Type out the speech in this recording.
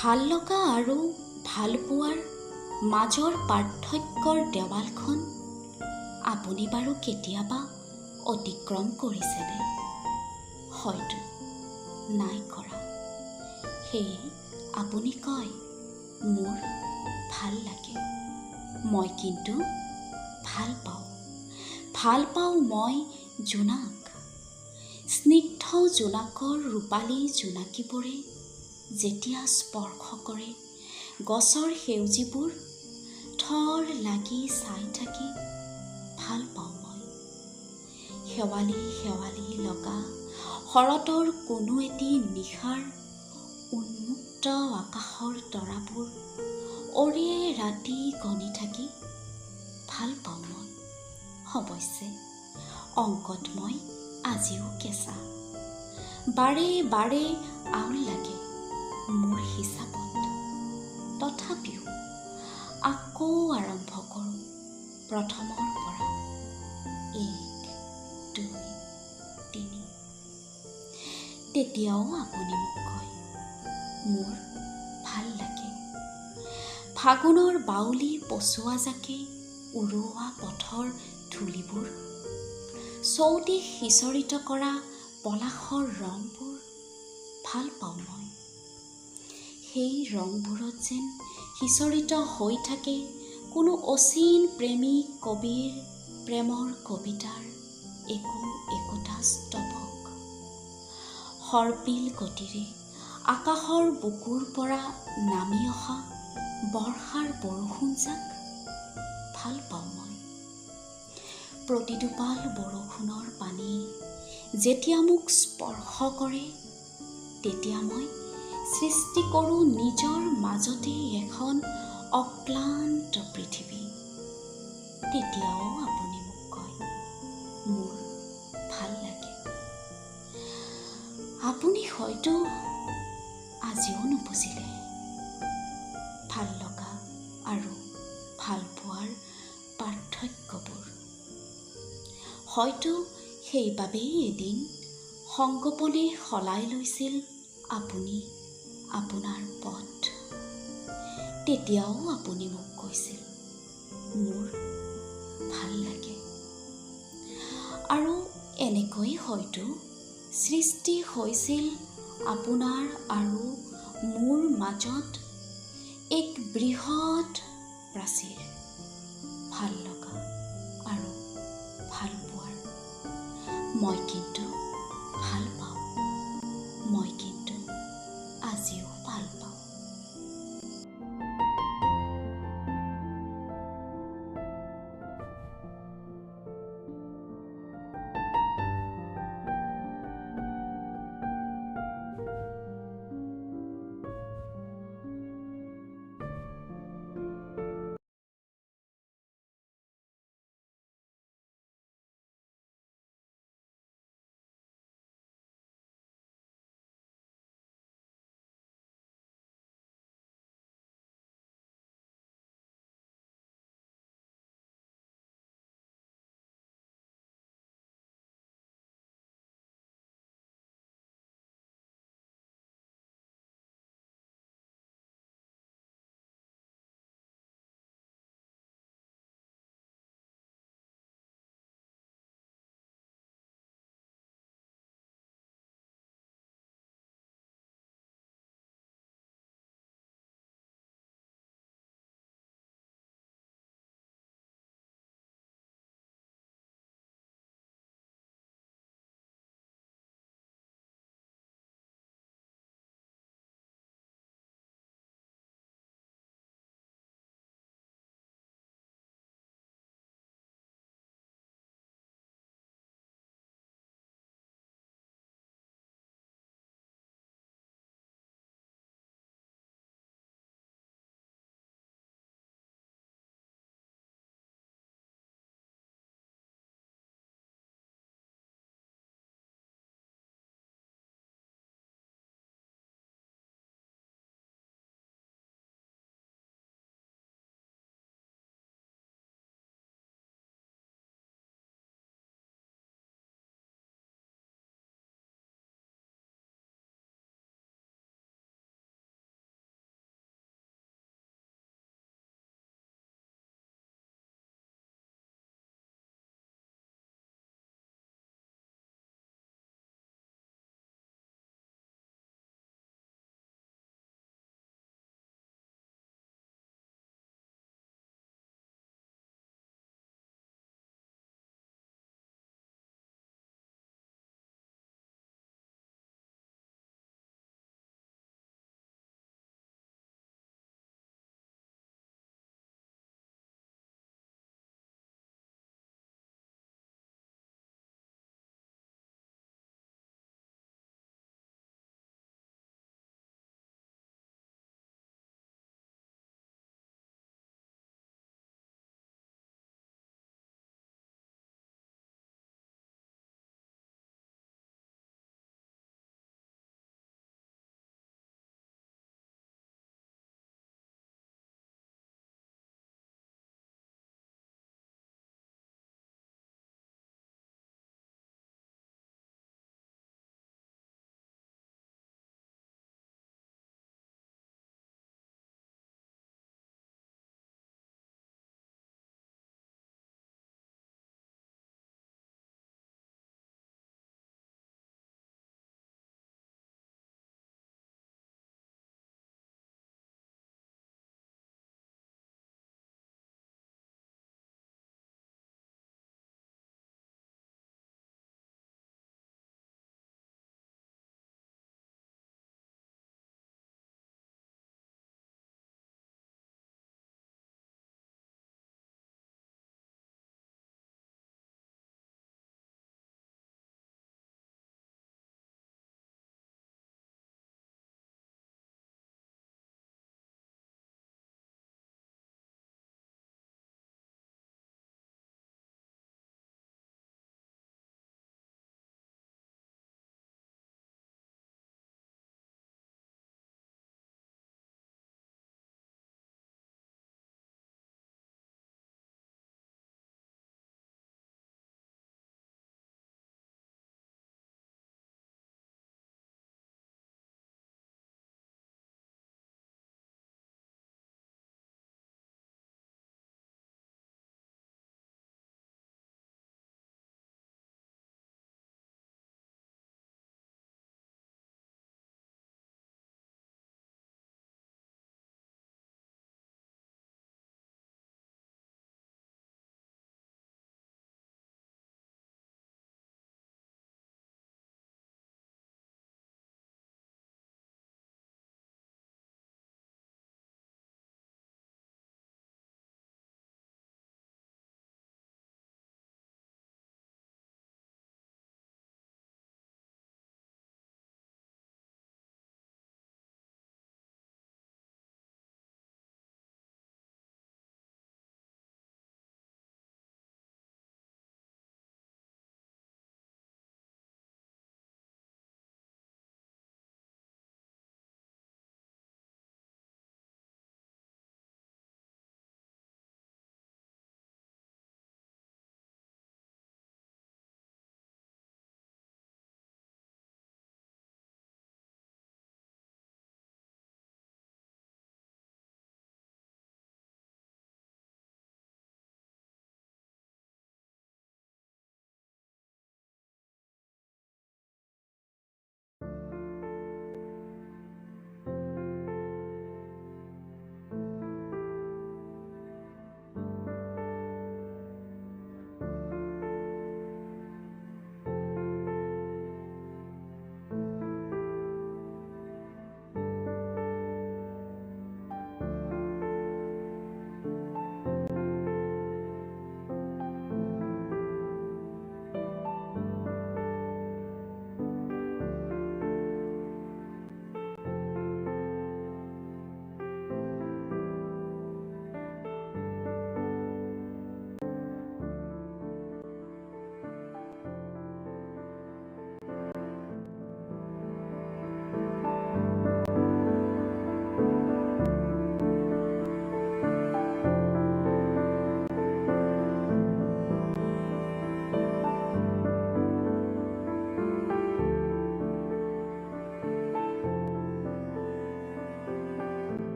ভাল লগা আৰু ভাল পোৱাৰ মাজৰ পাৰ্থক্যৰ দেৱালখন আপুনি বাৰু কেতিয়াবা অতিক্ৰম কৰিছেনে? হয়তো নাই কৰা। সেয়ে আপুনি কয়, মোৰ ভাল লাগে, মই কিন্তু ভাল পাওঁ। ভাল পাওঁ মই জোনাক। স্নিগ্ধ জোনাকৰ ৰূপালী জোনাকীবোৰে যেতিয়া স্পৰ্শ কৰে গছৰ সেউজীবোৰ, থৰ লাগি চাই থাকি ভাল পাওঁ মই। শেৱালি শেৱালি লগা শৰতৰ কোনো এটি নিশাৰ উন্মুক্ত আকাশৰ তৰাবোৰ অৰিয়ে ৰাতি গণি থাকি ভাল পাওঁ মই। অৱশ্যে অংকত মই আজিও কেঁচা। বাৰে বাৰে আউল লাগে মোৰ হিচাপত। তথাপিও আকৌ আৰম্ভ কৰোঁ প্ৰথমৰ পৰা। 1, 2, 3। তেতিয়াও আপুনি মোক কয়, মোৰ ভাল লাগে। ফাগুনৰ বাউলি পচোৱা জাকে উৰুৱা পথৰ ধূলিবোৰ, চৌদিশ সিঁচৰিত কৰা পলাশৰ ৰংবোৰ ভাল পাওঁ মই। সেই ৰংবোৰত যেন সিঁচৰিত হৈ থাকে কোনো অচিন প্ৰেমিক কবিৰ প্ৰেমৰ কবিতাৰ একোটা স্তৱক। সৰ্পিল গতিৰে আকাশৰ বুকুৰ পৰা নামি অহা বৰ্ষাৰ বৰষুণজাক ভাল পাওঁ মই। প্ৰতিটোপাল বৰষুণৰ পানীয়ে যেতিয়া মোক স্পৰ্শ কৰে, তেতিয়া মই সৃষ্টি কৰোঁ নিজৰ মাজতেই এখন অক্লান্ত পৃথিৱী। তেতিয়াও আপুনি মোক কয়, মোৰ ভাল লাগে। আপুনি হয়তো আজিও নুবুজিলে ভাল লগা আৰু ভাল পোৱাৰ পাৰ্থক্যবোৰ। হয়তো সেইবাবেই এদিন সংগোপনে সলাই লৈছিল আপুনি আপোনাৰ পথ। তেতিয়াও আপুনি মোক কৈছিল, মোৰ ভাল লাগে। আৰু এনেকৈ হয়তো সৃষ্টি হৈছিল আপোনাৰ আৰু মোৰ মাজত এক বৃহৎ প্ৰাচীৰ, ভাল লগা আৰু ভাল পোৱাৰ। মই কিন্তু ভাল